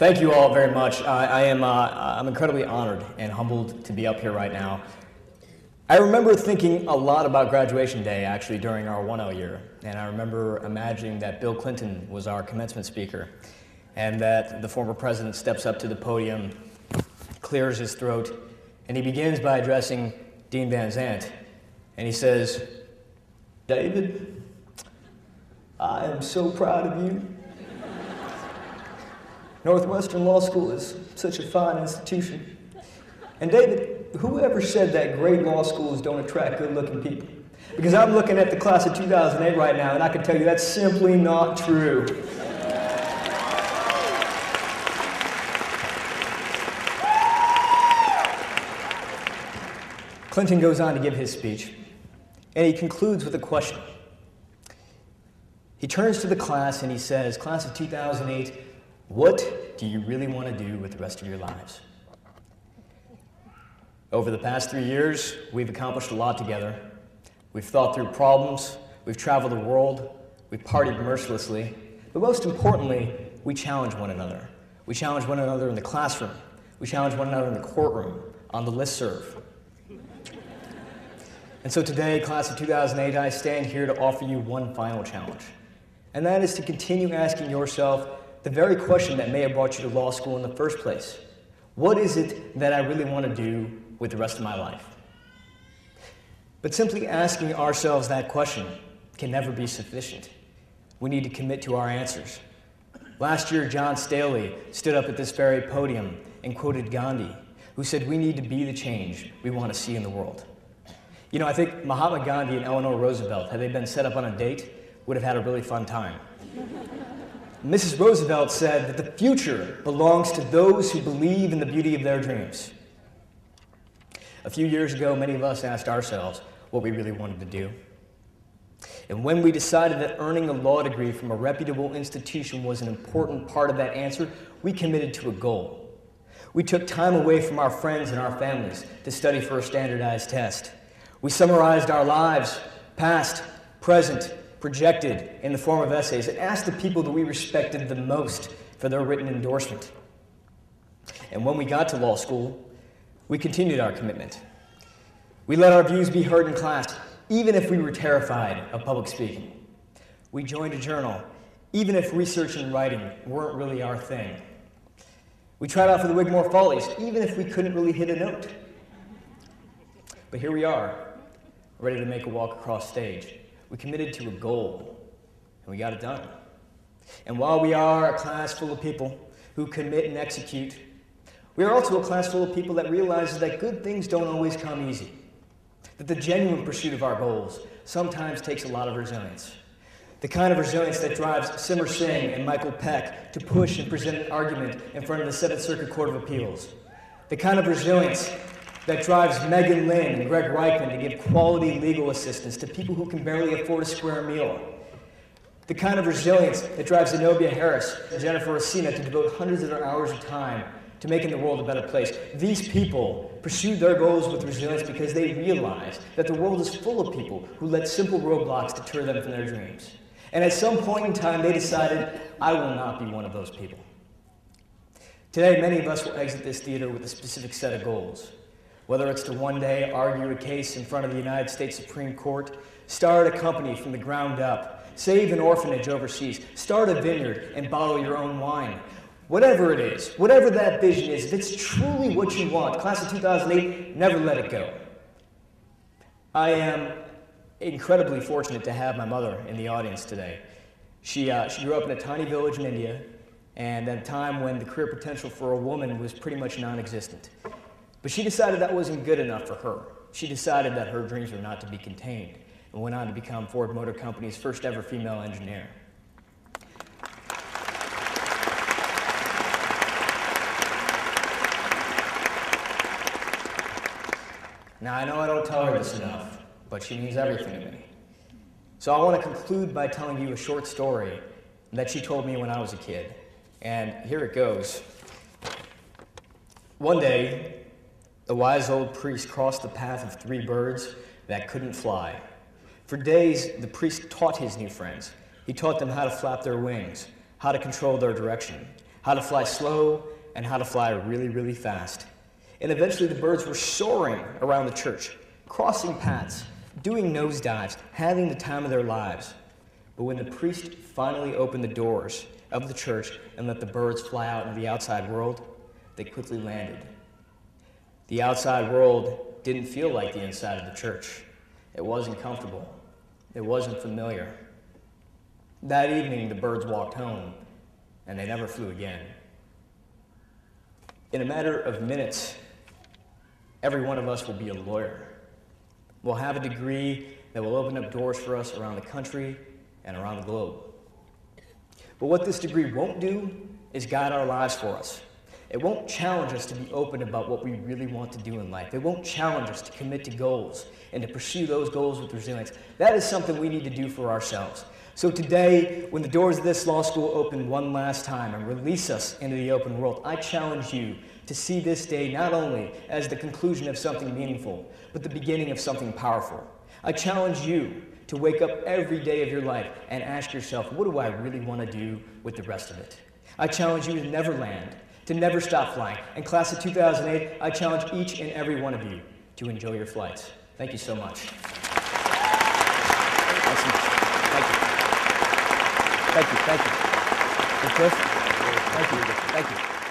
Thank you all very much. I'm incredibly honored and humbled to be up here right now. I remember thinking a lot about graduation day actually during our 1L year, and I remember imagining that Bill Clinton was our commencement speaker and that the former president steps up to the podium, clears his throat, and he begins by addressing Dean Van Zandt, and he says, "David, I am so proud of you. Northwestern Law School is such a fine institution. And David, whoever said that great law schools don't attract good-looking people? Because I'm looking at the class of 2008 right now, and I can tell you that's simply not true." Clinton goes on to give his speech, and he concludes with a question. He turns to the class and he says, "Class of 2008, what do you really want to do with the rest of your lives?" Over the past 3 years, we've accomplished a lot together. We've thought through problems, we've traveled the world, we've partied mercilessly, but most importantly, we challenge one another. We challenge one another in the classroom. We challenge one another in the courtroom, on the listserv. And so today, class of 2008, I stand here to offer you one final challenge. And that is to continue asking yourself the very question that may have brought you to law school in the first place. What is it that I really want to do with the rest of my life? But simply asking ourselves that question can never be sufficient. We need to commit to our answers. Last year, John Staley stood up at this very podium and quoted Gandhi, who said, "We need to be the change we want to see in the world." You know, I think Mahatma Gandhi and Eleanor Roosevelt, had they been set up on a date, would have had a really fun time. Mrs. Roosevelt said that the future belongs to those who believe in the beauty of their dreams. A few years ago, many of us asked ourselves what we really wanted to do. And when we decided that earning a law degree from a reputable institution was an important part of that answer, we committed to a goal. We took time away from our friends and our families to study for a standardized test. We summarized our lives, past, present, projected, in the form of essays, and asked the people that we respected the most for their written endorsement. And when we got to law school, we continued our commitment. We let our views be heard in class, even if we were terrified of public speaking. We joined a journal, even if research and writing weren't really our thing. We tried out for the Wigmore Follies, even if we couldn't really hit a note. But here we are, ready to make a walk across stage. We committed to a goal, and we got it done. And while we are a class full of people who commit and execute, we are also a class full of people that realizes that good things don't always come easy, that the genuine pursuit of our goals sometimes takes a lot of resilience. The kind of resilience that drives Simmer Singh and Michael Peck to push and present an argument in front of the Seventh Circuit Court of Appeals. The kind of resilience that drives Megan Lynn and Greg Reichman to give quality legal assistance to people who can barely afford a square meal. The kind of resilience that drives Zenobia Harris and Jennifer Racina to devote hundreds of hours of time to making the world a better place. These people pursue their goals with resilience because they realize that the world is full of people who let simple roadblocks deter them from their dreams. And at some point in time, they decided, I will not be one of those people. Today, many of us will exit this theater with a specific set of goals. Whether it's to one day argue a case in front of the United States Supreme Court, start a company from the ground up, save an orphanage overseas, start a vineyard, and bottle your own wine. Whatever it is, whatever that vision is, if it's truly what you want, class of 2008, never let it go. I am incredibly fortunate to have my mother in the audience today. She grew up in a tiny village in India, and at a time when the career potential for a woman was pretty much non-existent. But she decided that wasn't good enough for her. She decided that her dreams were not to be contained and went on to become Ford Motor Company's first ever female engineer. Now, I know I don't tell her this enough, but she means everything to me. So I want to conclude by telling you a short story that she told me when I was a kid. And here it goes. One day, the wise old priest crossed the path of 3 birds that couldn't fly. For days, the priest taught his new friends. He taught them how to flap their wings, how to control their direction, how to fly slow, and how to fly really, really fast. And eventually the birds were soaring around the church, crossing paths, doing nosedives, having the time of their lives. But when the priest finally opened the doors of the church and let the birds fly out into the outside world, they quickly landed. The outside world didn't feel like the inside of the church. It wasn't comfortable. It wasn't familiar. That evening, the birds walked home, and they never flew again. In a matter of minutes, every one of us will be a lawyer. We'll have a degree that will open up doors for us around the country and around the globe. But what this degree won't do is guide our lives for us. It won't challenge us to be open about what we really want to do in life. It won't challenge us to commit to goals and to pursue those goals with resilience. That is something we need to do for ourselves. So today, when the doors of this law school open one last time and release us into the open world, I challenge you to see this day not only as the conclusion of something meaningful, but the beginning of something powerful. I challenge you to wake up every day of your life and ask yourself, what do I really want to do with the rest of it? I challenge you to never land, to never stop flying. And class of 2008, I challenge each and every one of you to enjoy your flights. Thank you so much. Thank you. Thank you. Thank you. Thank you.